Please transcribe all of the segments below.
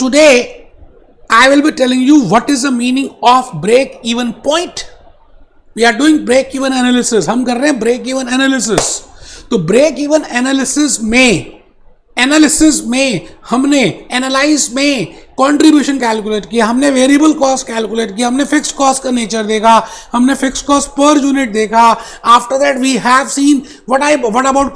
today I will be telling you what is the meaning of break even point. We are doing break even analysis. हम कर रहे हैं break even analysis. तो break even analysis में हमने analyse में contribution calculate किया, हमने वेरिएबल कॉस्ट कैलकुलेट किया, हमने फिक्स्ड कॉस्ट का नेचर देखा, हमने फिक्स्ड कॉस्ट पर यूनिट देखा. After that we have seen what about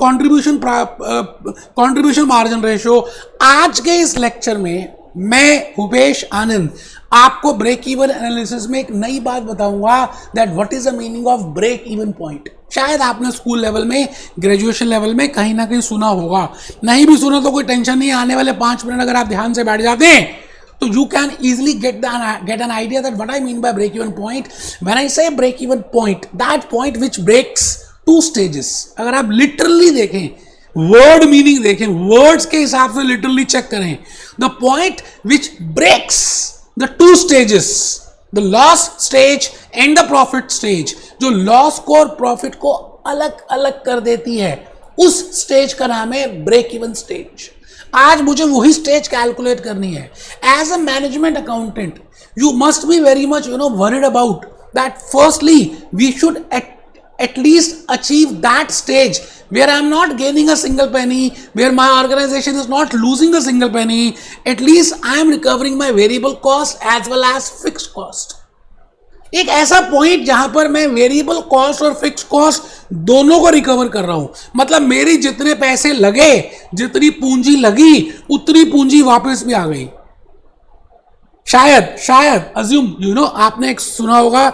contribution margin ratio. आज के इस लेक्चर में मैं भूपेश आनंद आपको ब्रेक इवन एनालिसिस में एक नई बात बताऊंगा, that what is the meaning of break even point. शायद आपने स्कूल लेवल में, ग्रेजुएशन लेवल में कहीं ना कहीं सुना होगा, नहीं भी सुना तो कोई टेंशन नहीं. आने वाले 5 मिनट अगर आप ध्यान से बैठ जाते हैं तो you can easily get an idea that what I mean by break even point. When I say break even point, that point which breaks 2 stages. अगर आप लिटरली देखें, वर्ड मीनिंग देखें, वर्ड्स के हिसाब से लिटरली चेक करें, the point which breaks the 2 stages, the loss stage and the profit stage, जो loss को और प्रॉफिट को अलग अलग कर देती है, उस स्टेज का नाम है ब्रेक इवन स्टेज. आज मुझे वही स्टेज कैलकुलेट करनी है. As a management accountant you must be very much worried about that. Firstly we should at least achieve that stage where I am not gaining a single penny, where my organization is not losing a single penny. At least I am recovering my variable cost as well as fixed cost. एक ऐसा point जहां पर मैं variable cost और fix cost दोनों को recover कर रहा हूं. मतलब मेरी जितने पैसे लगे, जितनी पूंजी लगी, उतनी पूंजी वापस भी आ गई. शायद अज्यूम आपने एक सुना होगा,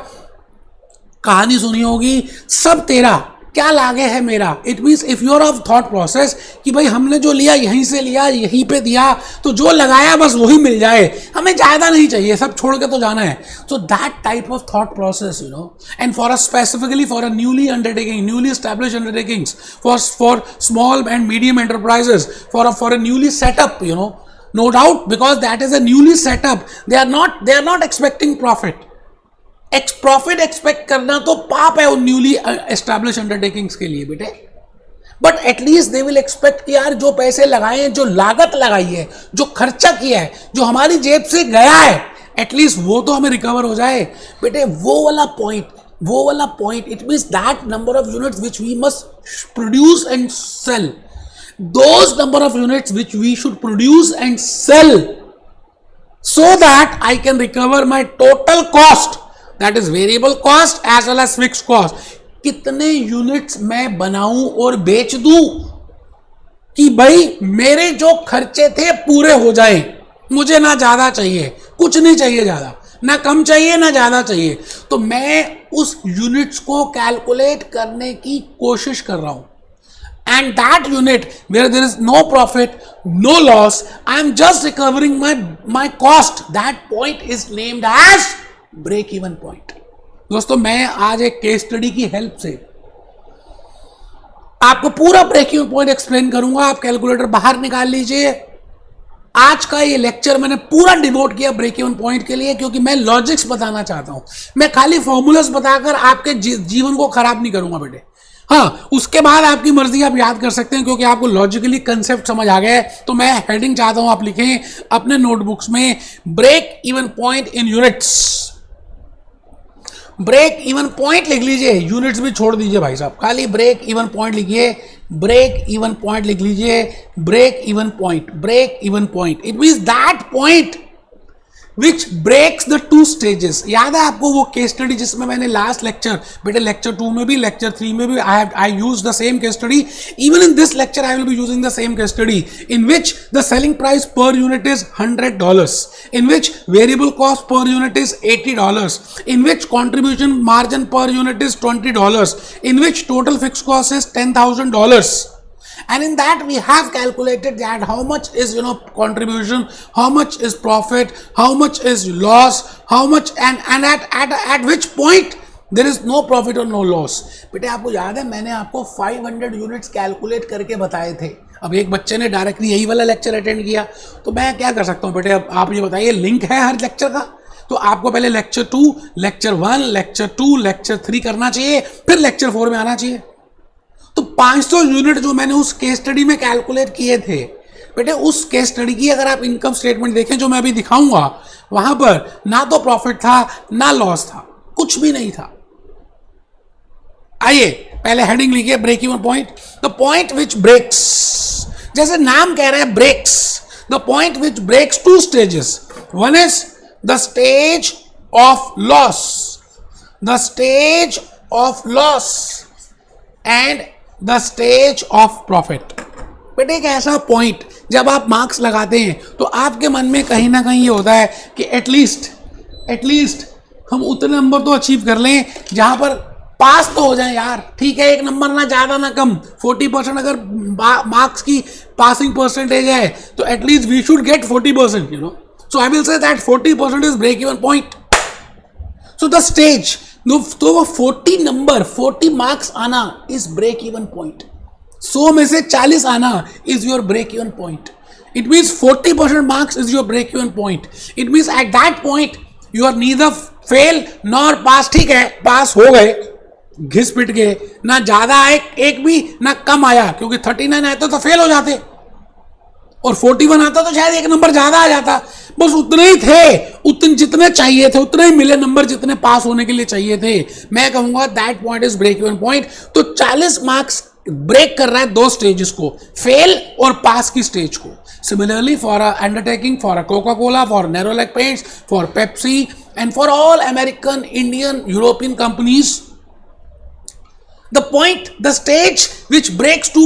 कहानी सुनी होगी, सब तेरा क्या लागे है मेरा. It means if your of thought process कि भाई हमने जो लिया यहीं से लिया, यहीं पे दिया, तो जो लगाया बस वही मिल जाए, हमें ज्यादा नहीं चाहिए, सब छोड़ के तो जाना है. So that type of thought process and for a specifically for a newly established undertakings, for small and medium enterprises, for a newly setup, no doubt, because that is a newly set up, they are not expecting profit. Profit expect करना तो पाप है उन newly establish undertakings के लिए बेटे. But at least they will expect कि यार जो पैसे लगाए हैं, जो लागत लगाई है, जो खर्चा किया है, जो हमारी जेब से गया है, एटलीस्ट वो तो हमें रिकवर हो जाए बेटे. वो वाला point it means that number of units which we must produce and sell, those number of units which we should produce and sell, so that I can recover my total cost, that is variable cost as well as fixed cost. कितने units मैं बनाऊं और बेच दूं कि भाई मेरे जो खर्चे थे पूरे हो जाएं. मुझे ना ज्यादा चाहिए, कुछ नहीं चाहिए ज्यादा, ना कम चाहिए ना ज्यादा चाहिए. तो मैं उस यूनिट्स को कैलकुलेट करने की कोशिश कर रहा हूं. And that unit where there is no profit, no loss, I am just recovering my cost. That point is named as break even point. दोस्तों मैं आज एक केस स्टडी की हेल्प से आपको पूरा ब्रेक इवन पॉइंट एक्सप्लेन करूंगा. आप कैलकुलेटर बाहर निकाल लीजिए. आज का ये लेक्चर मैंने पूरा डिवोट किया ब्रेक इवन पॉइंट के लिए, क्योंकि मैं लॉजिक्स बताना चाहता हूं. मैं खाली फॉर्मूलास बताकर आपके जीवन को खराब नहीं करूंगा बेटे. हाँ, उसके बाद आपकी मर्जी, आप याद कर सकते हैं, क्योंकि आपको लॉजिकली कंसेप्ट समझ आ गए. तो मैं हेडिंग चाहता हूं आप लिखें अपने नोटबुक्स में, break even point in units. Break even point लिख लीजिए, यूनिट्स भी छोड़ दीजिए भाई साहब, खाली ब्रेक इवन पॉइंट लिखिए. ब्रेक इवन पॉइंट लिख लीजिए. Break even point it means that point which breaks the 2 stages. याद है आपको वो केस स्टडी जिसमें मैंने लास्ट लेक्चर, बेटे लेक्चर 2 में भी, लेक्चर 3 में भी I used the same case study. Even in this lecture I will be using the same case study, in which the selling price per unit is $100, in which variable cost per unit is $80, in which contribution margin per unit is $20, in which total fixed cost is $10,000. And in that we have calculated that how much is contribution, how much is profit, how much is loss, how much and at which point there is no profit or no loss. बेटे आपको याद है मैंने आपको 500 units calculate करके बताए थे. अब एक बच्चे ने डायरेक्टली यही वाला लेक्चर अटेंड किया, तो मैं क्या कर सकता हूँ बेटे. अब आप ये बताइए, लिंक है हर लेक्चर का, तो आपको पहले लेक्चर 2, लेक्चर 1, लेक्चर 2, लेक्चर 3 करना चाहिए, फिर लेक्चर 4 में आना चाहिए. तो 500 यूनिट जो मैंने उस केस स्टडी में कैलकुलेट किए थे, बेटे उस केस स्टडी की अगर आप इनकम स्टेटमेंट देखें जो मैं अभी दिखाऊंगा, वहां पर ना तो प्रॉफिट था ना लॉस था, कुछ भी नहीं था। आइए पहले हेडिंग लिखिए break even point. The point which breaks, जैसे नाम कह रहे हैं breaks, the point which breaks two stages. One is the stage of loss, the stage of loss and the stage of profit. बेटे एक ऐसा पॉइंट जब आप मार्क्स लगाते हैं तो आपके मन में कहीं ना कहीं ये होता है कि एटलीस्ट हम उतने नंबर तो अचीव कर लें जहां पर पास तो हो जाए यार। ठीक है, एक नंबर ना ज़्यादा ना कम, 40% अगर मार्क्स की पासिंग परसेंटेज है तो at least we should get 40%, you know. So I will say that 40% is break even point. So the stage, तो वो 40 नंबर, 40 मार्क्स आना इज ब्रेक इवन पॉइंट। 100 में से 40 आना is your break even point. It means 40% marks is your break even point. It means at that point you are neither fail nor pass. ठीक है, पास हो गए घिस पिट के, ना ज्यादा आए एक भी ना कम आया, क्योंकि 39 आया तो फेल हो जाते और 41 आता तो शायद एक नंबर ज्यादा आ जाता। बस उतने ही थे, उतने जितने चाहिए थे उतने ही मिले नंबर जितने पास होने के लिए चाहिए थे। मैं कहूंगा that point is break even point. तो 40 मार्क्स ब्रेक कर रहा है दो स्टेजेस को, फेल और पास की स्टेज को। Similarly for a undertaking, for a Coca Cola, for Nerolac paints, for Pepsi and for all American, Indian, European companies, the point, the stage which breaks two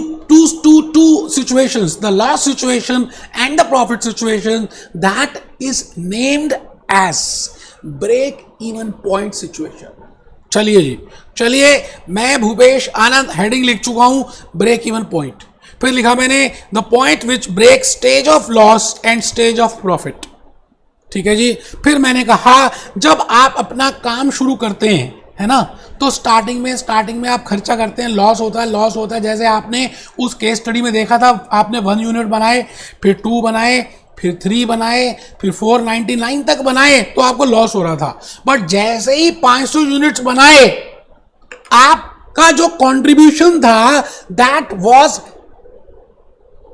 situations, the loss situation and the profit situation, that is named as break even point situation. चलिए जी, चलिए मैं भूपेश आनंद heading लिख चुका हूं break even point. फिर लिखा मैंने the point which break stage of loss and stage of profit. ठीक है जी। फिर मैंने कहा जब आप अपना काम शुरू करते हैं, है ना, तो स्टार्टिंग में आप खर्चा करते हैं, लॉस होता है। जैसे आपने उस केस स्टडी में देखा था, आपने 1 यूनिट बनाए, फिर 2 बनाए, फिर 3 बनाए, फिर 499 तक बनाए तो आपको लॉस हो रहा था। बट जैसे ही 500 यूनिट्स बनाए, आपका जो कंट्रीब्यूशन था that was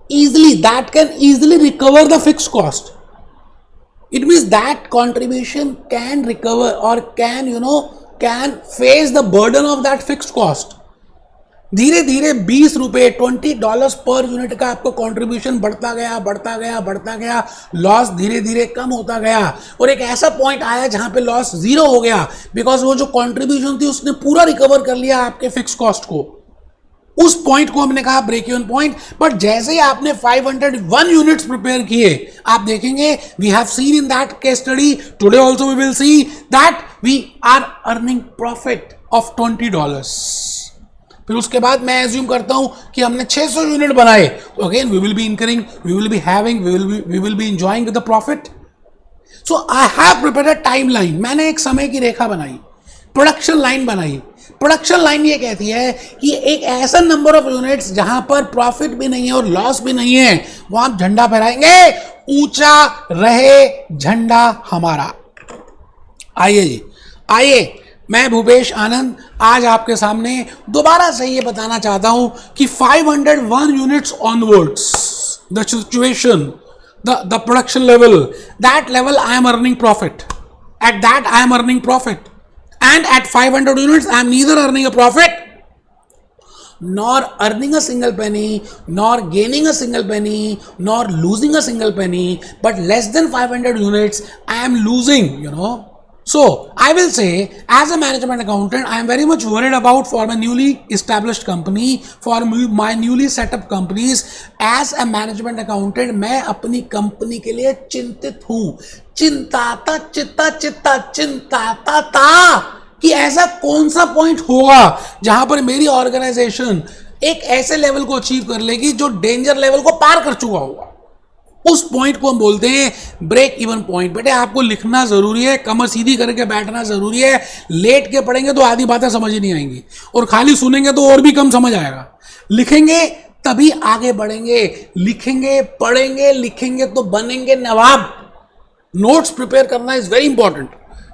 easily, that can easily recover the fixed cost. It means that contribution can recover or can, you know, can face the burden of that fixed cost. धीरे धीरे 20 रुपए, $20 per unit का आपको contribution बढ़ता गया, loss धीरे धीरे कम होता गया और एक ऐसा पॉइंट आया जहां पे लॉस 0 हो गया, बिकॉज वो जो कंट्रीब्यूशन थी उसने पूरा रिकवर कर लिया आपके फिक्स कॉस्ट को। उस पॉइंट को हमने कहा ब्रेक इवन पॉइंट। बट जैसे ही आपने 501 यूनिट्स प्रिपेयर किए, आप देखेंगे we have seen in that case study, today also we will see that we are earning profit of $20। फिर उसके बाद मैं एज्यूम करता हूं कि हमने 600 यूनिट बनाए, तो again we will be incurring, we will be having, we will be enjoying the profit. So I have prepared a time line. मैंने एक समय की रेखा बनाई, प्रोडक्शन लाइन बनाई। प्रोडक्शन लाइन ये कहती है कि एक ऐसा नंबर ऑफ यूनिट्स जहां पर प्रॉफिट भी नहीं है और लॉस भी नहीं है, वहां आप झंडा फहराएंगे, ऊंचा रहे झंडा हमारा। आइए जी, आइए मैं भूपेश आनंद आज आपके सामने दोबारा से ये बताना चाहता हूं कि 501 units onwards the situation, the production level, that level I am earning profit, at that I am earning profit. And at 500 units, I am neither earning a profit, nor earning a single penny, nor gaining a single penny, nor losing a single penny. But less than 500 units, I am losing, you know. So, I will say, as a management accountant, I am very much worried about for my newly established company, for my newly set up companies. As a management accountant, मैं अपनी company के लिए चिंतित हूँ। चिंताता कि ऐसा कौन सा पॉइंट होगा जहां पर मेरी ऑर्गेनाइजेशन एक ऐसे लेवल को अचीव कर लेगी जो डेंजर लेवल को पार कर चुका होगा। उस पॉइंट को हम बोलते हैं ब्रेक इवन पॉइंट। बेटे आपको लिखना जरूरी है, कमर सीधी करके बैठना जरूरी है। लेट के पढ़ेंगे तो आधी बातें समझ ही नहीं आएंगी और खाली सुनेंगे तो और भी कम समझ आएगा। लिखेंगे तभी आगे बढ़ेंगे, लिखेंगे, पढ़ेंगे, लिखेंगे तो बनेंगे नवाब। नोट्स प्रिपेयर करना इज वेरी इंपॉर्टेंट।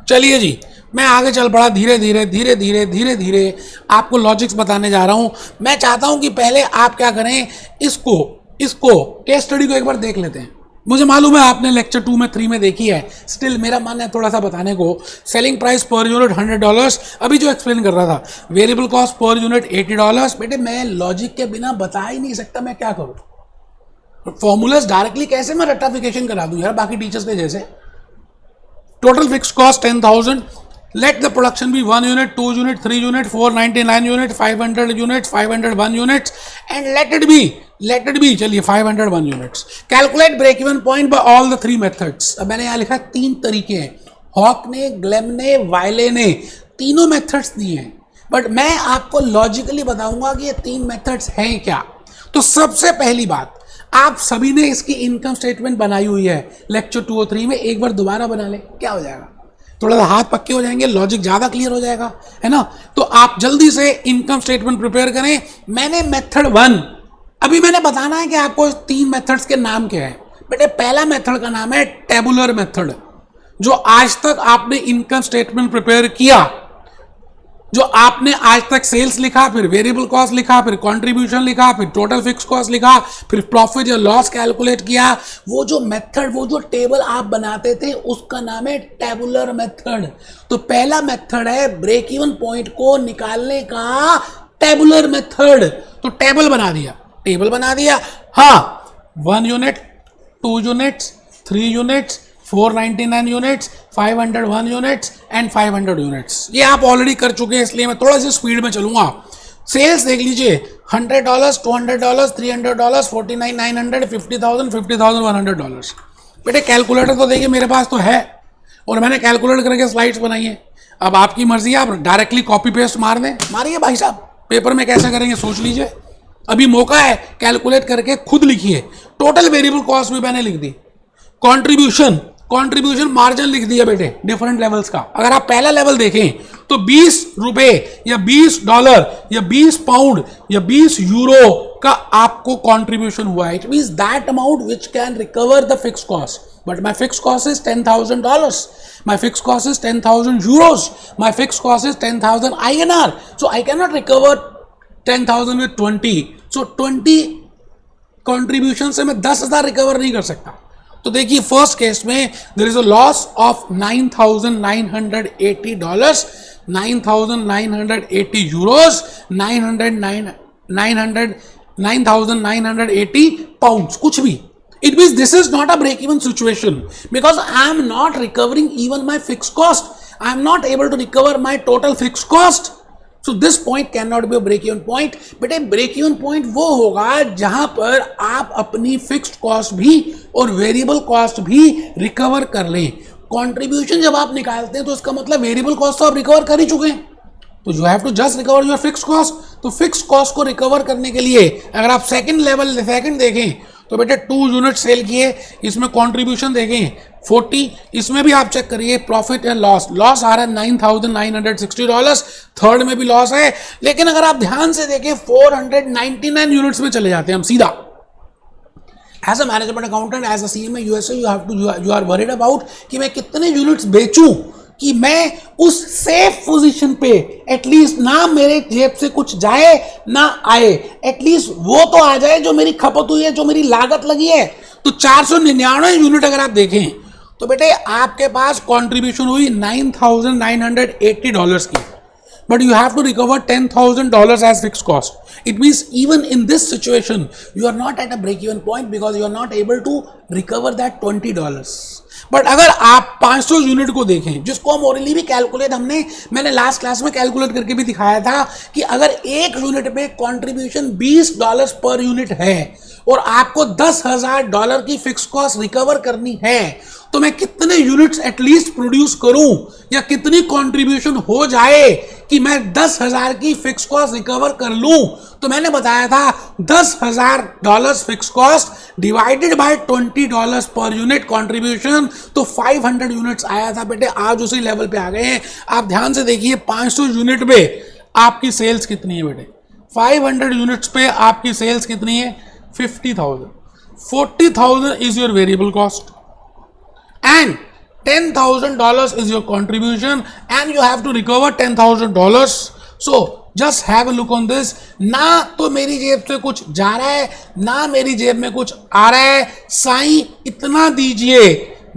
चलिए जी, मैं आगे चल पड़ा, धीरे धीरे आपको लॉजिक्स बताने जा रहा हूं। मैं चाहता हूं कि पहले आप क्या करें, इसको इसको केस स्टडी को एक बार देख लेते हैं। मुझे मालूम है आपने लेक्चर 2 में 3 में देखी है, स्टिल मेरा मन है थोड़ा सा बताने को। सेलिंग प्राइस पर यूनिट $100, अभी जो एक्सप्लेन कर रहा था, वेरिएबल कॉस्ट पर यूनिट $80। बेटे मैं लॉजिक के बिना बता ही नहीं सकता, मैं क्या करूं? फॉर्मूलाज डायरेक्टली कैसे मैं रेक्टिफिकेशन करा दूं यार बाकी टीचर्स के जैसे। Total fix cost 10,000, let the production be 1 unit, 2 unit, 3 unit, 499 unit, 500 units, 501 units, and let it be चलिए 501 units. Calculate break even point by all the 3 methods. अब मैंने यहाँ लिखा 3 तरीके हैं, हॉक ने, ग्लेम ने, वाइले ने तीनों मेथड्स दिए हैं, बट मैं आपको लॉजिकली बताऊंगा कि ये 3 मेथड्स हैं क्या। तो सबसे पहली बात, आप सभी ने इसकी इनकम स्टेटमेंट बनाई हुई है लेक्चर 2 और 3 में, एक बार दोबारा बना ले, क्या हो जाएगा? थोड़ा सा हाथ पक्के हो जाएंगे, लॉजिक ज्यादा क्लियर हो जाएगा, है ना। तो आप जल्दी से इनकम स्टेटमेंट प्रिपेयर करें। मैंने मेथड 1, अभी मैंने बताना है कि आपको 3 मेथड्स के नाम क्या है। बेटे पहला मेथड का नाम है टेबुलर मेथड, जो आज तक आपने इनकम स्टेटमेंट प्रिपेयर किया, जो आपने आज तक सेल्स लिखा, फिर वेरिएबल कॉस्ट लिखा, फिर कंट्रीब्यूशन लिखा, फिर टोटल फिक्स कॉस्ट लिखा, फिर प्रॉफिट या लॉस कैलकुलेट किया, वो जो मेथड, वो जो टेबल आप बनाते थे, उसका नाम है टेबुलर मेथड। तो पहला मेथड है ब्रेक इवन पॉइंट को निकालने का टेबुलर मेथड। तो टेबल बना दिया, हाँ 1 unit, 2 units, 3 units, 499 units, 501 units and 500 units, ये आप ऑलरेडी कर चुके हैं, इसलिए मैं थोड़ा सा स्पीड में चलूंगा। सेल्स देख लीजिए, $100, $200, $300, $49,900, $50,000, $50,100। बेटे कैलकुलेटर तो देखिए मेरे पास तो है, और मैंने कैलकुलेट करके स्लाइड्स बनाई है। अब आपकी मर्जी है, आप डायरेक्टली कॉपी पेस्ट मार दें, मारिए भाई साहब, पेपर में कैसे करेंगे सोच लीजिए। अभी मौका है, कैलकुलेट करके खुद लिखिए। टोटल वेरिएबल कॉस्ट भी मैंने लिख दी, कंट्रीब्यूशन मार्जिन लिख दिया बेटे डिफरेंट लेवल्स का। अगर आप पहला लेवल देखें तो ₹20 या $20 या 20 पाउंड या 20 यूरो का आपको कंट्रीब्यूशन हुआ है। It means that amount which can recover the fix cost, but my fix cost is $10,000, my fixed cost is 10,000 euros, my fixed cost is 10,000 INR, so I cannot recover 10,000 with 20, so 20 contribution से मैं 10,000 recover नहीं कर सकता। तो देखिए first case में there is a loss of $9,980, 9,980 euros, 9,980 pounds, कुछ भी। It means this is not a break-even situation because I am not recovering even my fixed cost. I am not able to recover my total fixed cost. So this point cannot be a break-even point. बेटे break-even point वो होगा जहां पर आप अपनी fixed cost भी और variable cost भी recover कर लें। Contribution जब आप निकालते हैं तो इसका मतलब variable cost तो आप recover कर ही चुके हैं, तो you have to just recover your fixed cost। तो fixed cost को recover करने के लिए अगर आप second देखें तो बेटे 2 यूनिट सेल किए, इसमें कंट्रीब्यूशन देखें 40, इसमें भी आप चेक करिए प्रॉफिट एंड लॉस आ रहा है $9,960, थर्ड में भी लॉस है। लेकिन अगर आप ध्यान से देखें 499 यूनिट्स में चले जाते हैं हम सीधा। As a management accountant, as a CMA USA, you are worried about कि मैं कितने यूनिट्स बेचूं कि मैं उस सेफ पोजीशन पे एटलीस्ट ना मेरे जेब से कुछ जाए ना आए, एटलीस्ट वो तो आ जाए जो मेरी खपत हुई है, जो मेरी लागत लगी है। तो 499 यूनिट अगर आप देखें तो बेटे आपके पास कंट्रीब्यूशन हुई $9,980 की, but you have to recover $10,000 as fixed cost. It means even in this situation you are not at a break-even point because you are not able to recover that $20. But अगर आप 500 unit को देखें, जिसको हम orally भी calculate मैंने last class में calculate करके भी दिखाया था कि अगर एक यूनिट में कंट्रीब्यूशन $20 पर यूनिट है और आपको $10,000 की फिक्स कॉस्ट रिकवर करनी है, तो मैं कितने यूनिट्स एटलीस्ट प्रोड्यूस करूं या कितनी कंट्रीब्यूशन हो जाए कि मैं 10,000 की फिक्स कॉस्ट रिकवर कर लूं। तो मैंने बताया था $10,000 fix cost divided by $20 per unit contribution, तो 500 यूनिट्स आया था। बेटे आज उसी लेवल पे आ गए हैं। आप ध्यान से देखिए 500 यूनिट पे आपकी सेल्स कितनी है बेटे, 500 यूनिट्स पे आपकी सेल्स कितनी है, 50,000। 40,000 is your variable cost and $10,000 is your contribution and you have to recover $10,000. So just have a look on this. ना तो मेरी जेब से कुछ जा रहा है, ना मेरी जेब में कुछ आ रहा है। साईं इतना दीजिए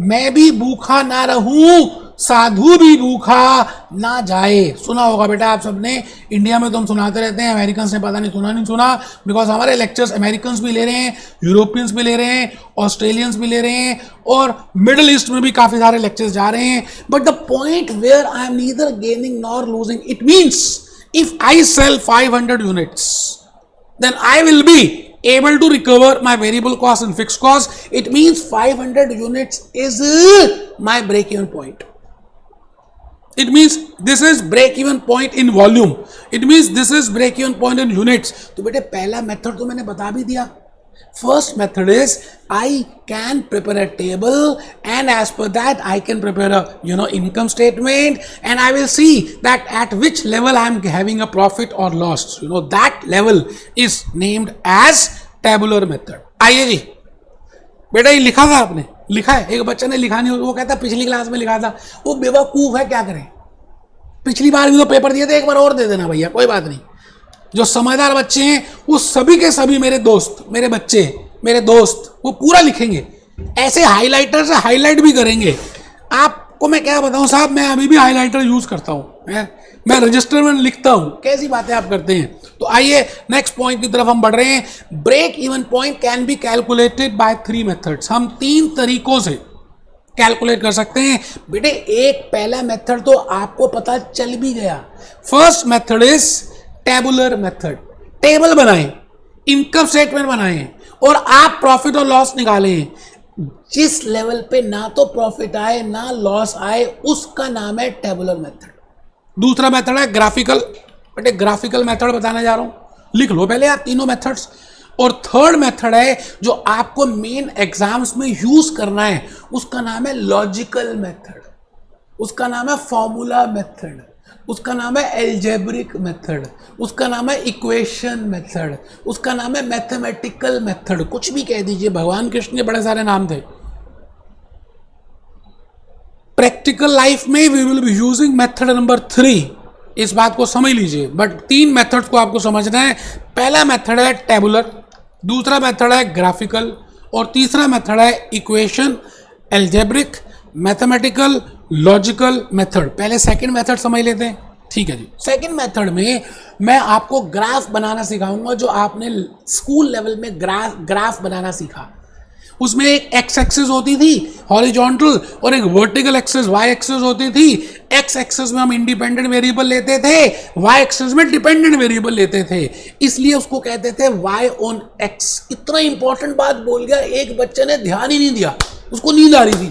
मैं भी भूखा ना रहूं, साधु भी भूखा ना जाए। सुना होगा बेटा आप सबने, इंडिया में तो हम सुनाते रहते हैं, अमेरिकन ने पता नहीं सुना नहीं सुना, बिकॉज हमारे लेक्चर्स अमेरिकन भी ले रहे हैं, यूरोपियंस भी ले रहे हैं, ऑस्ट्रेलियंस भी ले रहे हैं, और मिडल ईस्ट में भी काफी सारे लेक्चर्स जा रहे हैं। But the point where I am neither gaining nor losing, it means if I sell 500 units then I will be able to recover my variable cost and fixed cost. It means 500 units is my break even point. It means this is break even point in volume. It means this is break even point in units. तो बेटे पहला method तो मैंने बता भी दिया. First method is I can prepare a table, and as per that I can prepare a income statement, and I will see that at which level I am having a profit or loss. That level is named as tabular method. आइए जी बेटा, ये लिखा था आपने, लिखा है, एक बच्चे ने लिखा नहीं, वो कहता पिछली क्लास में लिखा था, वो बेवकूफ है, क्या करें, पिछली बार भी तो पेपर दिए थे, एक बार और दे देना भैया, कोई बात नहीं। जो समझदार बच्चे हैं वो सभी के सभी मेरे दोस्त, मेरे बच्चे, मेरे दोस्त, वो पूरा लिखेंगे, ऐसे हाइलाइटर से हाईलाइट भी करेंगे। आपको मैं क्या बताऊं साहब, मैं अभी भी हाइलाइटर यूज करता हूं, मैं रजिस्टर में लिखता हूं, कैसी बातें आप करते हैं। तो आइए नेक्स्ट पॉइंट की तरफ हम बढ़ रहे हैं। Break even point can be calculated by 3 methods. हम 3 तरीकों से कैलकुलेट कर सकते हैं बेटे। एक पहला मेथड तो आपको पता चल भी गया, first method is tabular method. Table बनाएं, इनकम स्टेटमेंट बनाएं और आप प्रॉफिट और लॉस निकालें। जिस लेवल पे ना तो प्रॉफिट आए ना लॉस आए, उसका नाम है टेबुलर मेथड। दूसरा मेथड है ग्राफिकल। बेटे ग्राफिकल मेथड बताने जा रहा हूं, लिख लो पहले आप तीनों मेथड्स। और थर्ड मेथड है जो आपको मेन एग्जाम्स में यूज करना है, उसका नाम है लॉजिकल मेथड, उसका नाम है फॉर्मूला मेथड, उसका नाम है एल्जेब्रिक मेथड, उसका नाम है इक्वेशन मेथड, उसका नाम है मैथमेटिकल मेथड, कुछ भी कह दीजिए, भगवान कृष्ण के बड़े सारे नाम थे। प्रैक्टिकल लाइफ में we will be using method number 3, इस बात को समझ लीजिए। बट 3 मेथड्स को आपको समझना है। पहला मेथड है टेबुलर, दूसरा मेथड है ग्राफिकल, और तीसरा मेथड है equation, algebraic, mathematical, logical method. पहले सेकंड मेथड समझ लेते हैं, ठीक है जी। सेकंड मेथड में मैं आपको ग्राफ बनाना सिखाऊंगा, जो आपने स्कूल लेवल में ग्राफ बनाना सीखा। उसमें एक एक्स एक्सिस होती थी हॉरिजॉन्टल और एक वर्टिकल एक्सिस वाई एक्सिस होती थी। एक्स एक्सिस में हम इंडिपेंडेंट वेरिएबल लेते थे, वाई एक्सिस में डिपेंडेंट वेरिएबल लेते थे, इसलिए उसको कहते थे वाई ऑन एक्स। इतना इंपॉर्टेंट बात बोल गया, एक बच्चे ने ध्यान ही नहीं दिया, उसको नींद आ रही थी,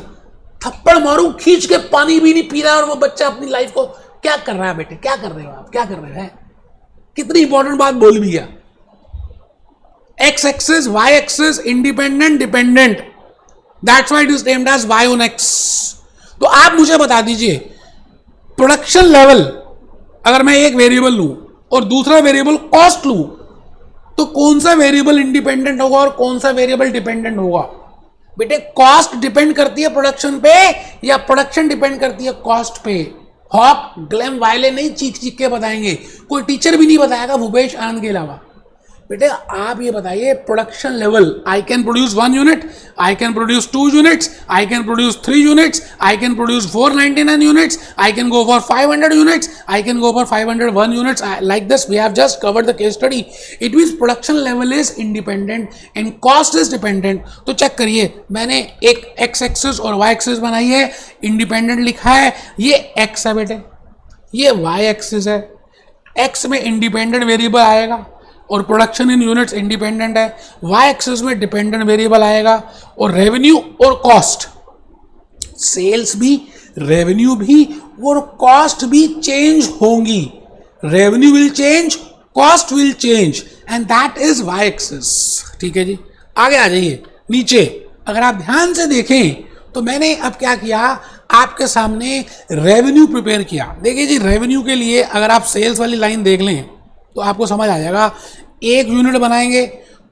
थप्पड़ मारूं खींच के, पानी भी नहीं पी रहा है, और वो बच्चा अपनी लाइफ को क्या कर रहा है। बेटे क्या कर रहे हो आप, क्या कर रहे हैं, कितनी इंपॉर्टेंट बात बोल भी गया। X axis, Y axis, independent, dependent. That's why it is named as Y on X. तो आप मुझे बता दीजिए, प्रोडक्शन लेवल अगर मैं एक वेरिएबल लूं और दूसरा वेरिएबल कॉस्ट लूं, तो कौन सा वेरिएबल इंडिपेंडेंट होगा और कौन सा वेरिएबल डिपेंडेंट होगा। बेटे कॉस्ट डिपेंड करती है प्रोडक्शन पे, या प्रोडक्शन डिपेंड करती है कॉस्ट पे। हॉप ग्लैम वायले नहीं चीख चीख के बताएंगे, कोई टीचर भी नहीं बताएगा भूपेश आनंद के अलावा। बेटे आप ये बताइए, production level, I can produce 1 unit, I can produce 2 units, I can produce 3 units, I can produce 499 units, I can go for 500 units, I can go for 501 units, like this we have just covered the case study. It means production level is independent and cost is dependent. तो check करिए, मैंने एक X axis और Y axis बनाई है, independent लिखा है, ये एक्स है बेटे, ये वाई एक्सिस है। एक्स में इंडिपेंडेंट वेरिएबल आएगा और प्रोडक्शन इन यूनिट्स इंडिपेंडेंट है, वाई एक्सिस में डिपेंडेंट वेरिएबल आएगा, और रेवेन्यू और कॉस्ट, सेल्स भी, रेवेन्यू भी और कॉस्ट भी चेंज होंगी। Revenue will change, cost will change, and that is Y axis. ठीक है जी, आगे आ जाइए नीचे। अगर आप ध्यान से देखें तो मैंने अब क्या किया, आपके सामने रेवेन्यू प्रिपेयर किया। देखिए जी, रेवेन्यू के लिए अगर आप सेल्स वाली लाइन देख लें तो आपको समझ आ जाएगा। 1 यूनिट बनाएंगे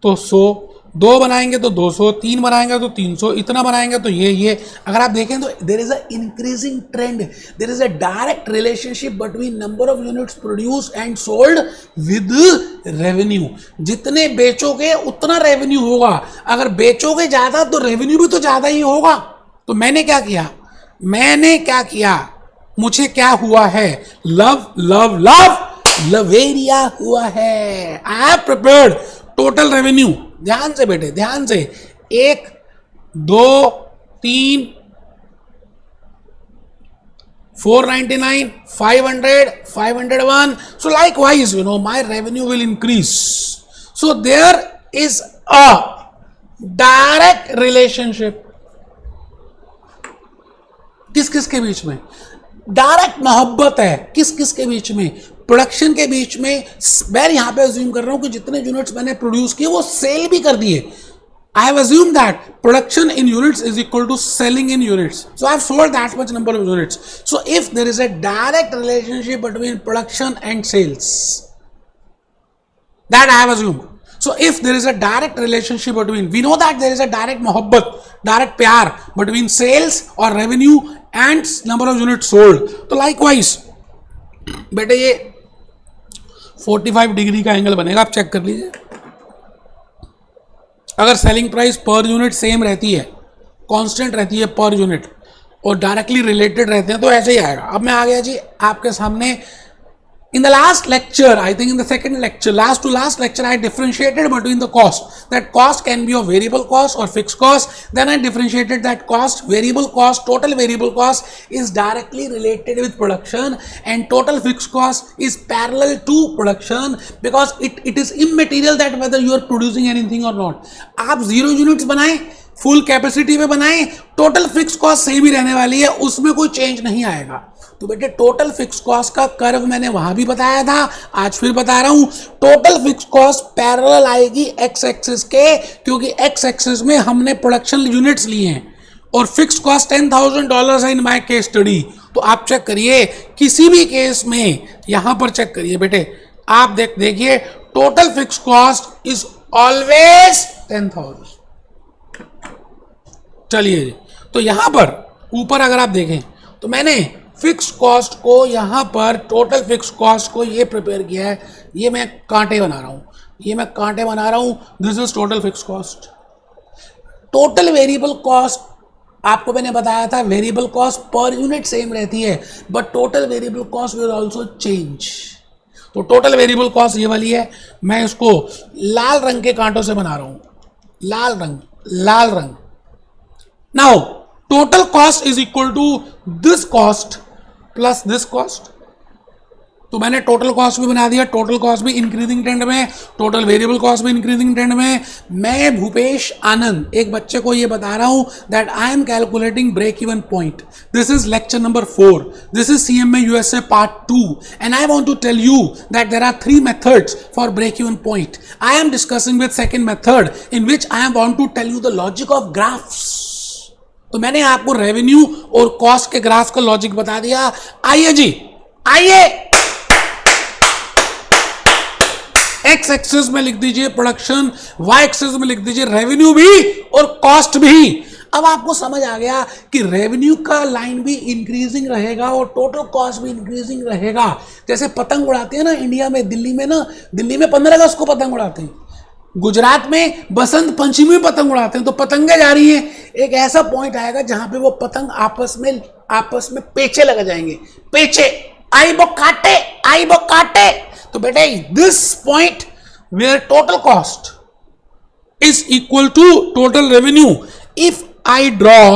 तो 100, दो बनाएंगे तो 200, तीन बनाएंगे तो 300, इतना बनाएंगे तो ये अगर आप देखें तो there is a increasing trend, there is a direct relationship between number of units produce and sold with revenue. जितने बेचोगे उतना रेवेन्यू होगा, अगर बेचोगे ज्यादा तो रेवेन्यू भी तो ज्यादा ही होगा। तो मैंने क्या किया, मुझे क्या हुआ है, लवेरिया हुआ है। आई हैव प्रिपेयर्ड टोटल रेवेन्यू, ध्यान से बेटे, ध्यान से, 1 2 3 499 500 501, so likewise my revenue will increase. So there is a direct relationship किस किस के बीच में, डायरेक्ट मोहब्बत है किस किस के बीच में, प्रोडक्शन के बीच में। मैं यहां पे अज्यूम कर रहा हूं कि जितने यूनिट्स मैंने प्रोड्यूस किए वो सेल भी कर दिए। I have assumed that production in units is equal to selling in units. So I have sold that much number of units. So if there is a direct relationship between production and sales, that I have assumed. So if there is a direct relationship between, we know that there is a direct mohabbat, direct pyar between sales or revenue and number of units sold. तो likewise बेटे ये 45 degree का angle बनेगा, आप check कर लीजिए। अगर selling price per unit same रहती है, कांस्टेंट रहती है पर यूनिट, और डायरेक्टली रिलेटेड रहते हैं तो ऐसे ही आएगा। अब मैं आ गया जी आपके सामने। In the last lecture, I think in the second lecture, last to last lecture, I differentiated between the cost. That cost can be of variable cost or fixed cost. Then I differentiated that cost, variable cost, total variable cost is directly related with production, and total fixed cost is parallel to production because it is immaterial that whether you are producing anything or not. आप 0 units बनाएं, full capacity में बनाएं, total fix cost same ही रहने वाली है, उसमें कोई change नहीं आएगा। तो बेटे टोटल फिक्स कॉस्ट का कर्व मैंने वहां भी बताया था, आज फिर बता रहा हूं। टोटल फिक्स कॉस्ट पैरेलल आएगी एक्स एक्सिस के, क्योंकि एक्स एक्सिस में हमने प्रोडक्शन यूनिट्स लिए हैं और फिक्स कॉस्ट $10,000 है इन माय केस स्टडी। तो आप चेक करिए किसी भी केस में, यहां पर चेक करिए बेटे, आप देखिए total fix cost is always 10,000। चलिए जी, तो यहां पर ऊपर अगर आप देखें तो मैंने फिक्स कॉस्ट को यहां पर, टोटल फिक्स कॉस्ट को ये प्रिपेयर किया है, ये मैं कांटे बना रहा हूं, this is total fix cost. Total variable cost आपको मैंने बताया था, variable cost per unit same रहती है, but total variable cost will also change. तो टोटल वेरिएबल कॉस्ट ये वाली है, मैं इसको लाल रंग के कांटों से बना रहा हूं, लाल रंग। Now total cost is equal to this cost plus this cost. तो मैंने टोटल कॉस्ट भी बना दिया, टोटल कॉस्ट भी इंक्रीजिंग ट्रेंड में, टोटल वेरिएबल कॉस्ट भी इंक्रीजिंग ट्रेंड में। मैं भूपेश आनंद एक बच्चे को ये बता रहा हूं that I am calculating break even point. This is lecture number 4, this is CMA USA part 2, and I want to tell you that there are 3 methods for break even point. I am discussing with second method in which I want to tell you the logic of graphs. तो मैंने आपको revenue और cost के graph का logic बता दिया। आइए जी, आइए एक्स एक्सिस में लिख दीजिए प्रोडक्शन, वाई एक्सिस में लिख दीजिए रेवेन्यू भी और कॉस्ट भी। अब आपको समझ आ गया कि रेवेन्यू का लाइन भी इंक्रीजिंग रहेगा और टोटल कॉस्ट भी इंक्रीजिंग रहेगा। जैसे पतंग उड़ाते हैं ना इंडिया में, दिल्ली में 15 अगस्त को पतंग उड़ाते हैं, गुजरात में बसंत पंचमी में पतंग उड़ाते हैं। तो पतंगे जा रही हैं, एक ऐसा पॉइंट आएगा जहां पे वो पतंग आपस में पेचे लग जाएंगे, पेचे, आई वो काटे। तो बेटे this point where total cost is equal to total revenue, if I draw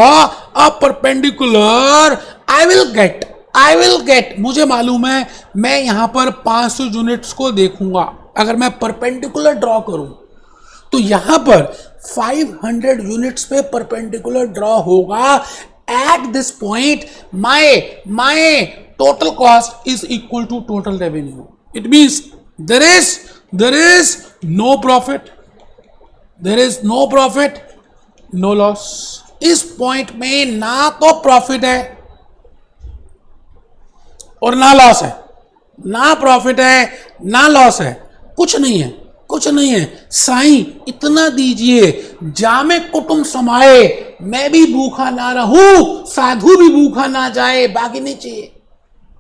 a perpendicular I will get, मुझे मालूम है मैं यहां पर 500 यूनिट्स को देखूंगा। अगर मैं परपेंडिकुलर ड्रॉ करूं तो यहां पर 500 यूनिट्स पे परपेंडिकुलर ड्रॉ होगा। At this point my total cost is equal to total revenue. It means there is no profit, no loss. इस पॉइंट में ना तो प्रॉफिट है और ना लॉस है, ना प्रॉफिट है ना लॉस है, कुछ नहीं है। कुछ नहीं है। साईं इतना दीजिए, जामे कुटुंब समाए, मैं भी भूखा ना रहूं, साधु भी भूखा ना जाए, बाकी नहीं चाहिए,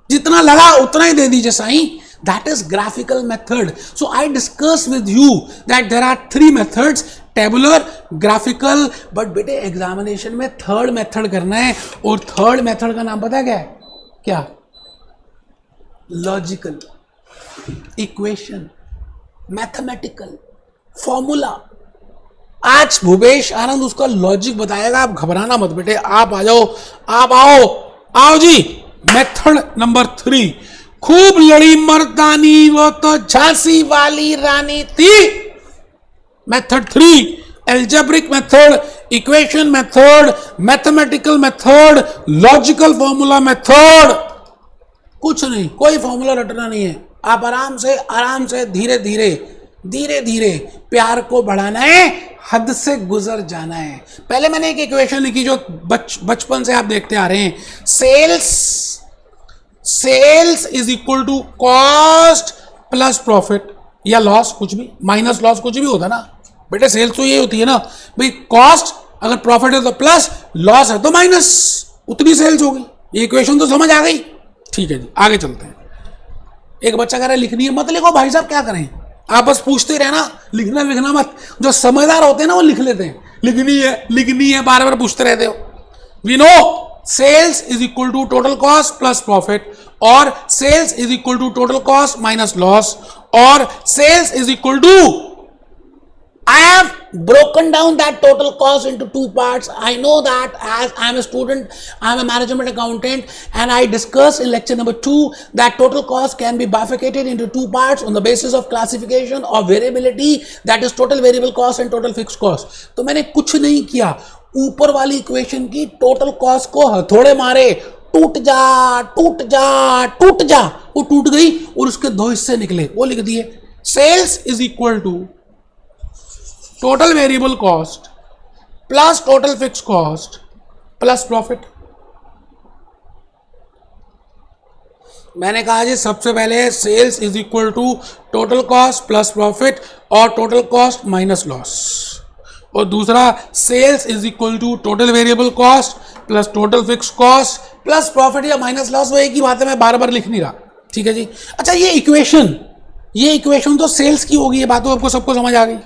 जितना लगा उतना ही दे दीजिए Sai. That is graphical method. So I discuss with you that there are 3 methods, tabular, graphical, but बेटे एग्जामिनेशन में थर्ड मेथड करना है, और थर्ड मेथड का नाम पता क्या है? क्या? Logical, equation, mathematical, formula. आज भूपेश आनंद उसका लॉजिक बताएगा, आप घबराना मत बेटे, आप आ जाओ, आप आओ जी। मेथड नंबर 3, खूब लड़ी मर्दानी वो तो झांसी वाली रानी थी। Method 3, algebraic method, equation method, mathematical method, logical formula method. कुछ नहीं, कोई फॉर्मूला रटना नहीं है, आप आराम से धीरे धीरे प्यार को बढ़ाना है, हद से गुजर जाना है। पहले मैंने एक इक्वेशन लिखी जो बचपन से आप देखते आ रहे हैं, sales is equal to cost plus profit या लॉस, कुछ भी माइनस लॉस, कुछ भी होता ना बेटे, सेल्स तो ये होती है ना भाई, कॉस्ट अगर प्रॉफिट है तो प्लस, लॉस है तो माइनस, उतनी सेल्स होगी। ये इक्वेशन तो समझ आ गई? ठीक है जी, आगे चलते हैं। एक बच्चा कह रहा है लिखनी है, मत लिखो भाई साहब, क्या करें, आप बस पूछते रहना, लिखना मत। जो समझदार होते हैं ना वो लिख लेते हैं, लिखनी है बार बार पूछते रहते हो। We know sales is equal to total cost plus profit, और sales is equal to total cost minus loss, और sales is equal to, I have broken down that total cost into 2 parts. I know that as I am a student, I am a management accountant, and I discussed in lecture number 2 that total cost can be bifurcated into 2 parts on the basis of classification of variability, that is total variable cost and total fixed cost. तो मैंने कुछ नहीं किया, ऊपर वाली equation की total cost को हथौड़े मारे, टूट जा, वो टूट गई और उसके 2 हिस्से निकले, वो लिख दिए, sales is equal to total variable cost plus total fix cost plus profit. मैंने कहा जी सबसे पहले sales is equal to total cost plus profit और टोटल कॉस्ट माइनस लॉस, और दूसरा sales is equal to total variable cost plus total fix cost plus profit या minus loss. वो एक ही बात है, मैं बार बार लिख नहीं रहा, ठीक है जी। अच्छा, ये इक्वेशन तो सेल्स की होगी, ये बात तो आपको सबको समझ आ गई।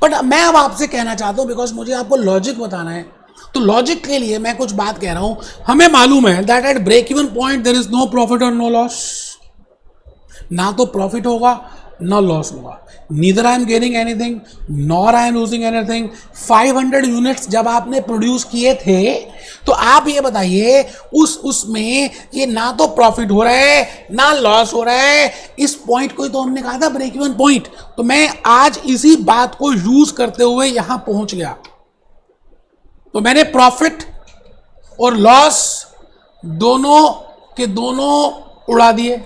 बट मैं अब आपसे कहना चाहता हूं, बिकॉज मुझे आपको लॉजिक बताना है, तो लॉजिक के लिए मैं कुछ बात कह रहा हूं। हमें मालूम है that at break even point there is no profit और नो लॉस, ना तो प्रॉफिट होगा ना लॉस होगा, neither I am gaining anything nor I am losing anything. 500 units जब आपने प्रोड्यूस किए थे, तो आप ये बताइए उसमें ये ना तो प्रॉफिट हो रहा है ना लॉस हो रहा है, इस पॉइंट को ही तो हमने कहा था ब्रेक इवन पॉइंट। तो मैं आज इसी बात को यूज करते हुए यहां पहुंच गया। तो मैंने प्रॉफिट और लॉस दोनों के दोनों उड़ा दिए,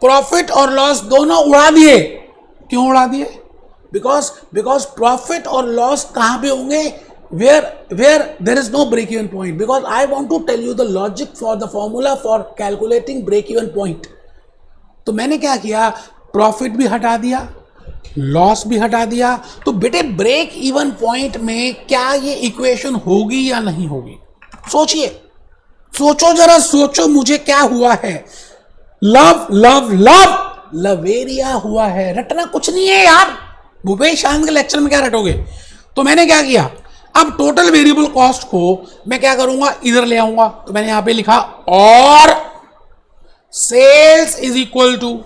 प्रॉफिट और लॉस दोनों उड़ा दिए। क्यों उड़ा दिए? बिकॉज प्रॉफिट और लॉस कहां पे होंगे? where there is no break even point, because I want to tell you the logic for the formula for calculating break even point. तो मैंने क्या किया, प्रॉफिट भी हटा दिया, लॉस भी हटा दिया। तो बेटे ब्रेक इवन पॉइंट में क्या ये इक्वेशन होगी या नहीं होगी? सोचिए, सोचो जरा, सोचो मुझे क्या हुआ है। लवेरिया हुआ है, रटना कुछ नहीं है यार, भूपेश आनंद के लेक्चर में क्या रटोगे। तो मैंने क्या किया, अब टोटल वेरिएबल कॉस्ट को मैं क्या करूंगा, इधर ले आऊंगा। तो मैंने यहां पे लिखा और sales is equal to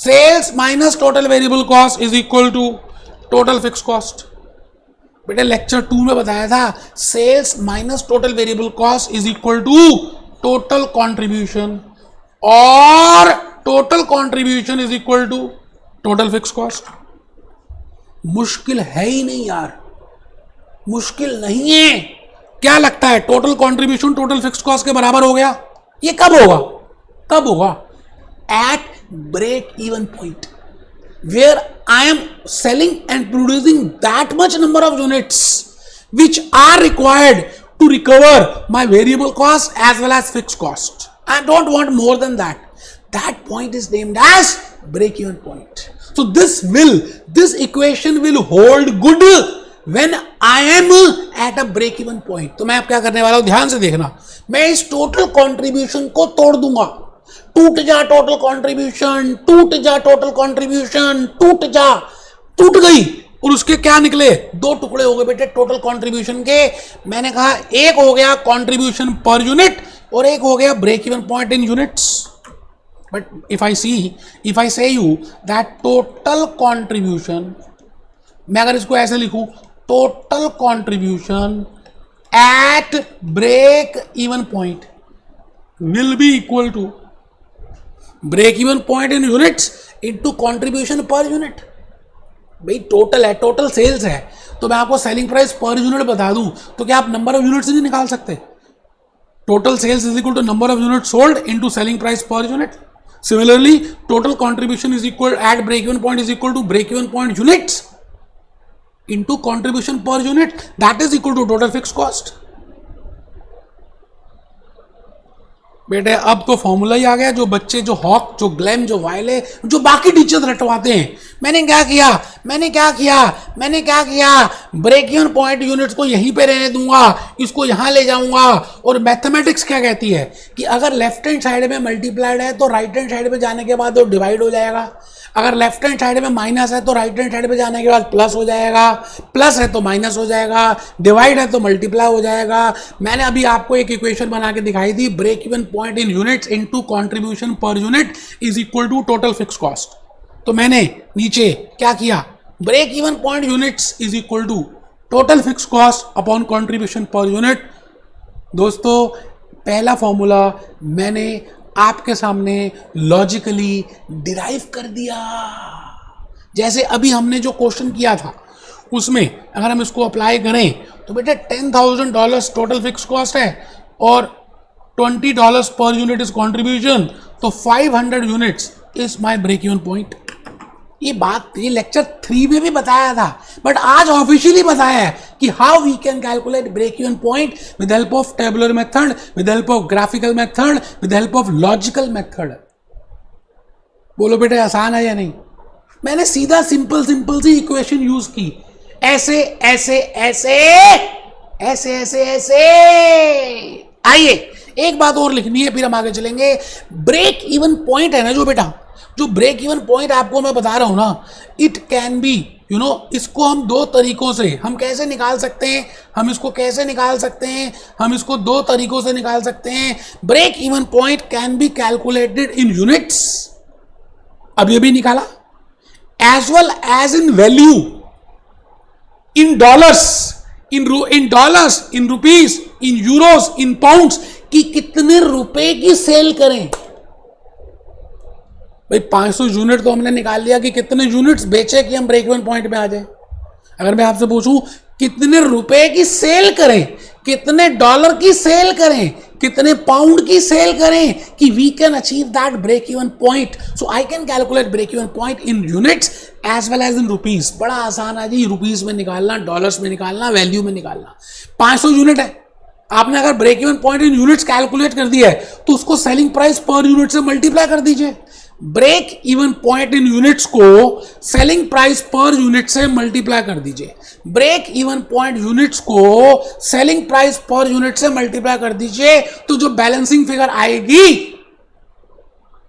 sales minus total variable cost is equal to total fix cost. बेटे लेक्चर 2 में बताया था sales minus total variable cost is equal to total contribution, और total contribution is equal to total fix cost. मुश्किल है ही नहीं यार, मुश्किल नहीं है। क्या लगता है total contribution total fixed cost के बराबर हो गया? ये कब होगा? At break even point, where I am selling and producing that much number of units which are required to recover my variable cost as well as fixed cost. I don't want more than that. That point is named as break even point. So this equation will hold good when I am at a break even point. तो मैं अब क्या करने वाला हूं, ध्यान से देखना, मैं इस टोटल कंट्रीब्यूशन को तोड़ दूंगा. टूट जा टोटल कंट्रीब्यूशन, टूट जा टोटल कंट्रीब्यूशन, टूट जा, टूट गई. और उसके क्या निकले, दो टुकड़े हो गए बेटे टोटल कंट्रीब्यूशन के. मैंने कहा एक हो गया कंट्रीब्यूशन पर यूनिट और एक हो गया break even point in units. But if I say you that total contribution, मैं अगर इसको ऐसे लिखूं, total contribution at break even point will be equal to break even point in units into contribution per unit. भाई total है, total sales है, तो मैं आपको सेलिंग प्राइस पर यूनिट बता दूं तो क्या आप नंबर ऑफ यूनिट्स नहीं निकाल सकते? Total sales is equal to number of unit sold into selling price per unit. Similarly total contribution is equal at break even point is equal to break even point units into contribution per unit, that is equal to total fix cost. बेटे अब तो formula ही आ गया, जो बच्चे, जो hoc, जो glam, जो वायले, जो बाकी टीचर्स रटवाते हैं. मैंने क्या किया, ब्रेक इवन पॉइंट यूनिट्स को यहीं पे रहने दूंगा, इसको यहां ले जाऊंगा. और मैथमेटिक्स क्या कहती है कि अगर लेफ्ट हैंड साइड में मल्टीप्लाइड है तो राइट हैंड साइड पे जाने के बाद वो डिवाइड हो जाएगा. अगर लेफ्ट हैंड साइड में माइनस है तो राइट हैंड साइड पे जाने के बाद प्लस हो जाएगा, प्लस है तो माइनस हो जाएगा, डिवाइड है तो मल्टीप्लाई हो जाएगा. मैंने अभी आपको एक इक्वेशन बना के दिखाई थी, break even point in units into contribution per unit is equal to total fix cost. तो मैंने नीचे क्या किया, break even point units is equal to total fix cost upon contribution per unit. दोस्तों पहला फॉर्मूला मैंने आपके सामने लॉजिकली डिराइव कर दिया. जैसे अभी हमने जो क्वेश्चन किया था उसमें अगर हम इसको अप्लाई करें तो बेटे $10,000 टोटल फिक्स कॉस्ट है और $20 पर यूनिट इज कंट्रीब्यूशन, तो 500 units is my break even point. ये बात ये लेक्चर 3 में भी बताया था, बट आज ऑफिशियली बताया है कि how we can calculate break even point with help of tabular method, with help of graphical method, with help of logical method. बोलो बेटे आसान है या नहीं? मैंने सीधा सिंपल सी इक्वेशन यूज की, ऐसे ऐसे ऐसे ऐसे ऐसे ऐसे. आइए एक बात और लिखनी है फिर हम आगे चलेंगे. ब्रेक इवन पॉइंट है ना जो बेटा, जो ब्रेक इवन पॉइंट आपको मैं बता रहा हूं ना, इट कैन बी इसको हम दो तरीकों से हम कैसे निकाल सकते हैं, हम इसको कैसे निकाल सकते हैं, हम इसको दो तरीकों से निकाल सकते हैं. Break even point can be calculated in units, अब ये भी निकाला, as well as in value, in dollars, in rupees, in euros, in pounds, कि कितने रुपए की सेल करें. भाई 500 यूनिट तो हमने निकाल लिया कि कितने यूनिट्स बेचे कि हम ब्रेक इवन पॉइंट पे आ जाए. अगर मैं आपसे पूछूं कितने रुपए की सेल करें, कितने डॉलर की सेल करें, कितने पाउंड की सेल करें कि we can achieve that break even point. So I can calculate break even point in units as well as in rupees. बड़ा आसान है जी, रुपीस में निकालना, डॉलर्स में निकालना, वैल्यू में निकालना. 500 यूनिट है, आपने अगर break even point in units calculate कर दिया है तो उसको सेलिंग प्राइस पर यूनिट से मल्टीप्लाई कर दीजिए. Break even point in units को सेलिंग प्राइस पर यूनिट से मल्टीप्लाई कर दीजिए. ब्रेक इवन पॉइंट यूनिट्स को सेलिंग प्राइस पर यूनिट से मल्टीप्लाई कर दीजिए, तो जो बैलेंसिंग फिगर आएगी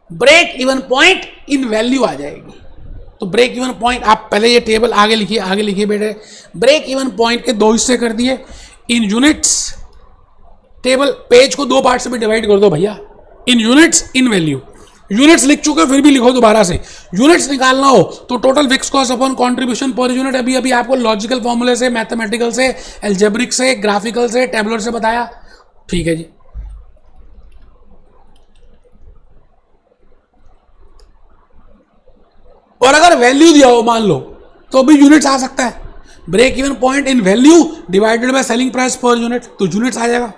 break even point in value आ जाएगी. तो ब्रेक इवन पॉइंट, आप पहले ये टेबल आगे लिखिए बेटे. ब्रेक इवन पॉइंट के दो हिस्से कर दिए, इन यूनिट्स, टेबल पेज को दो पार्ट से भी डिवाइड कर दो भैया, इन यूनिट्स, इन वैल्यू. यूनिट्स लिख चुके फिर भी लिखो दोबारा से. यूनिट्स निकालना हो तो total fix cost upon contribution per unit. अभी आपको लॉजिकल फॉर्मूले से, मैथमेटिकल से, एल्जेब्रिक से, ग्राफिकल से, टेबुलर से बताया. ठीक है जी. और अगर वैल्यू दिया हो मान लो तो भी यूनिट्स आ सकता है. Break even point in value divided by selling price per unit, तो यूनिट्स आ जाएगा.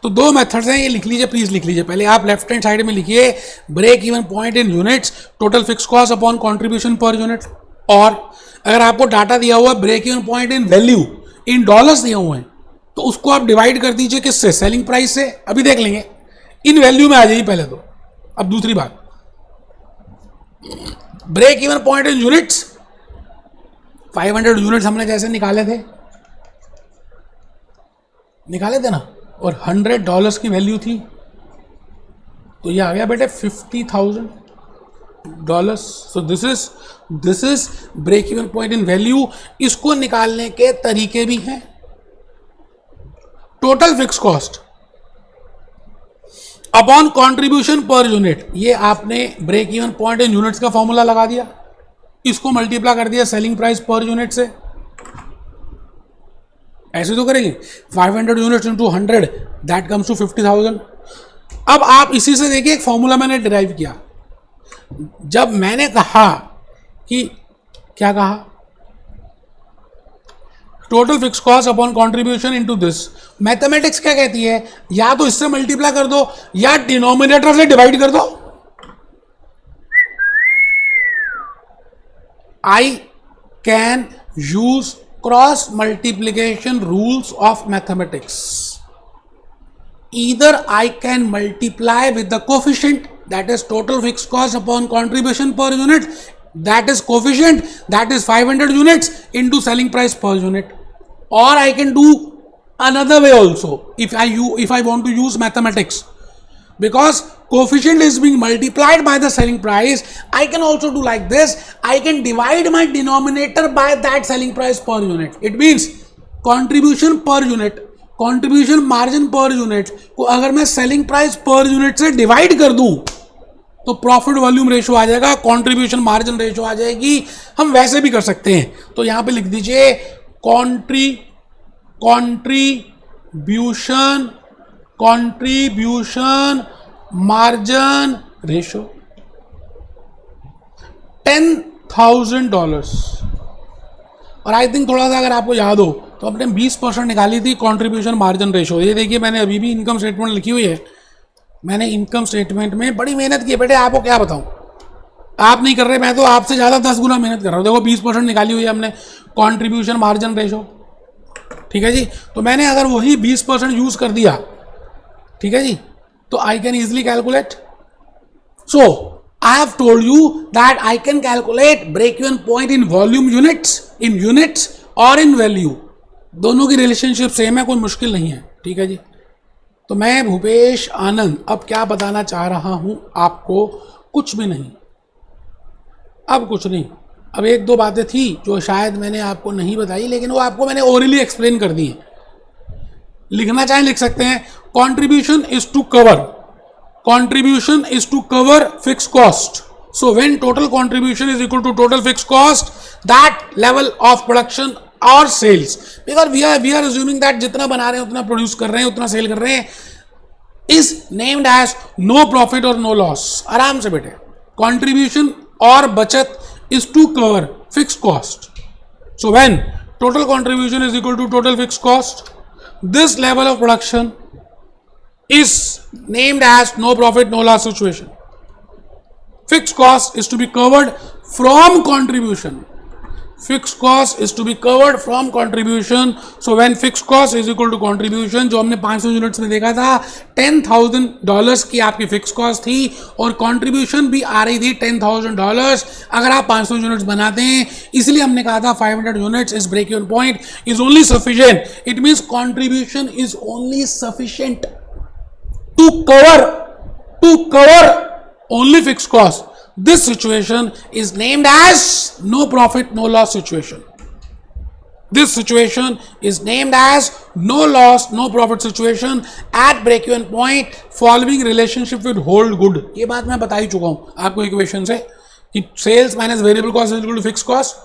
तो दो मेथड्स हैं, ये लिख लीजिए, प्लीज लिख लीजिए. पहले आप लेफ्ट हैंड साइड में लिखिए break even point in units total fix cost upon contribution per unit. और अगर आपको डाटा दिया हुआ है break even point in value, in dollars दिए हुए हैं, तो उसको आप डिवाइड कर दीजिए किससे, सेलिंग प्राइस से. अभी देख लेंगे, इन वैल्यू में आ जाइए पहले तो. अब दूसरी बात, break even point in units, 500 units हमने जैसे निकाले थे ना, और $100 की वैल्यू थी, तो ये आ गया बेटे $50,000. So this is break even point in value. इसको निकालने के तरीके भी हैं. Total fix cost upon contribution per unit, ये आपने break even point in units का फॉर्मूला लगा दिया, इसको मल्टीप्लाई कर दिया सेलिंग प्राइस पर यूनिट से. ऐसे तो करेंगे 500 units into 100 that comes to 50,000. अब आप इसी से देखिए, एक फॉर्मूला मैंने डिराइव किया. जब मैंने कहा कि क्या कहा, total fix cost upon contribution into this, mathematics क्या कहती है, या तो इससे मल्टीप्लाई कर दो या डिनोमिनेटर से डिवाइड कर दो. I can use cross multiplication rules of mathematics. Either I can multiply with the coefficient, that is total fixed cost upon contribution per unit, that is coefficient, that is 500 units into selling price per unit, or I can do another way also if I want to use mathematics, because coefficient is being multiplied by the selling price. I can also do like this, I can divide my denominator by that selling price per unit. It means contribution per unit, contribution margin per unit को अगर मैं selling price per unit से divide कर दूं तो profit volume ratio आ जाएगा, contribution margin ratio आ जाएगी. हम वैसे भी कर सकते हैं, तो यहां पे लिख दीजिए कंट्रीब्यूशन मार्जिन रेशो $10,000. और आई थिंक थोड़ा सा अगर आपको याद हो तो अपने 20% निकाली थी कंट्रीब्यूशन मार्जिन रेशो. ये देखिए मैंने अभी भी इनकम स्टेटमेंट लिखी हुई है, मैंने इनकम स्टेटमेंट में बड़ी मेहनत की है बेटे. आपको क्या बताऊं, आप नहीं कर रहे, मैं तो आपसे ज़्यादा 10 गुना मेहनत कर रहा हूँ. देखो 20% निकाली हुई है हमने कंट्रीब्यूशन मार्जिन रेशो, ठीक है जी. तो मैंने अगर वही 20% यूज़ कर दिया, ठीक है जी, तो I can easily calculate. So I have told you that I can calculate break-even point in volume units or in value. दोनों की रिलेशनशिप सेम है, कोई मुश्किल नहीं है, ठीक है जी. तो मैं भूपेश आनंद अब क्या बताना चाह रहा हूं आपको, कुछ भी नहीं, अब कुछ नहीं. अब एक दो बातें थी जो शायद मैंने आपको नहीं बताई, लेकिन वो आपको मैंने ओरली एक्सप्लेन कर दी. लिखना चाहें लिख सकते हैं. Contribution is to cover fixed cost. So when total contribution is equal to total fixed cost, that level of production or sales, because we are assuming that जितना बना रहे हैं उतना प्रोड्यूस कर रहे हैं उतना सेल कर रहे हैं, is named as no profit or no loss. आराम से बेटे, contribution और बचत is to cover fixed cost. So when total contribution is equal to total fixed cost, this level of production is named as no profit no loss situation. Fixed cost is to be covered from contribution. So when fixed cost is equal to contribution, जो हमने 500 units में देखा था, $10,000 की आपकी fix cost थी और contribution भी आ रही थी $10,000. अगर आप 500 यूनिट्स बनाते हैं, इसलिए हमने कहा था 500 units is break even point is only sufficient. It means contribution is only sufficient to cover only fixed cost. This situation is named as no profit no loss situation. This situation is named as no loss no profit situation at break even point following relationship with hold good. ये बात मैं बता ही चुका हूं आपको equation से कि sales minus variable cost is equal to fix cost.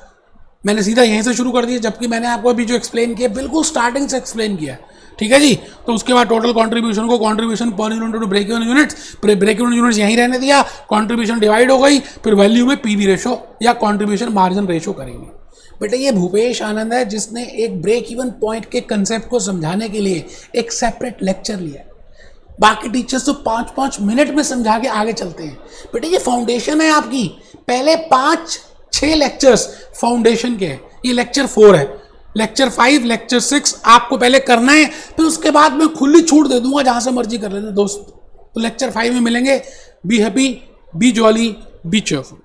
मैंने सीधा यहीं से शुरू कर दिया, जबकि मैंने आपको अभी जो एक्सप्लेन किया बिल्कुल स्टार्टिंग से एक्सप्लेन किया, ठीक है जी. तो उसके बाद टोटल कंट्रीब्यूशन को contribution per unit to break even units, break even units यहीं रहने दिया, कंट्रीब्यूशन डिवाइड हो गई, फिर वैल्यू में पीवी रेशो या कंट्रीब्यूशन मार्जिन रेशो करेंगे. बेटा ये भूपेश आनंद है जिसने एक ब्रेक इवन पॉइंट के कंसेप्ट को समझाने के लिए एक सेपरेट लेक्चर लिया. बाकी टीचर्स तो 5-5 मिनट में समझा के आगे चलते हैं. बेटा ये फाउंडेशन है आपकी, पहले 5-6 लेक्चर्स फाउंडेशन के हैं, ये लेक्चर 4 है. लेक्चर 5 लेक्चर 6 आपको पहले करना है, फिर उसके बाद मैं खुली छूट दे दूंगा, जहां से मर्जी कर लेते दोस्त. तो लेक्चर 5 में मिलेंगे. Be happy, B jolly, B cheerful.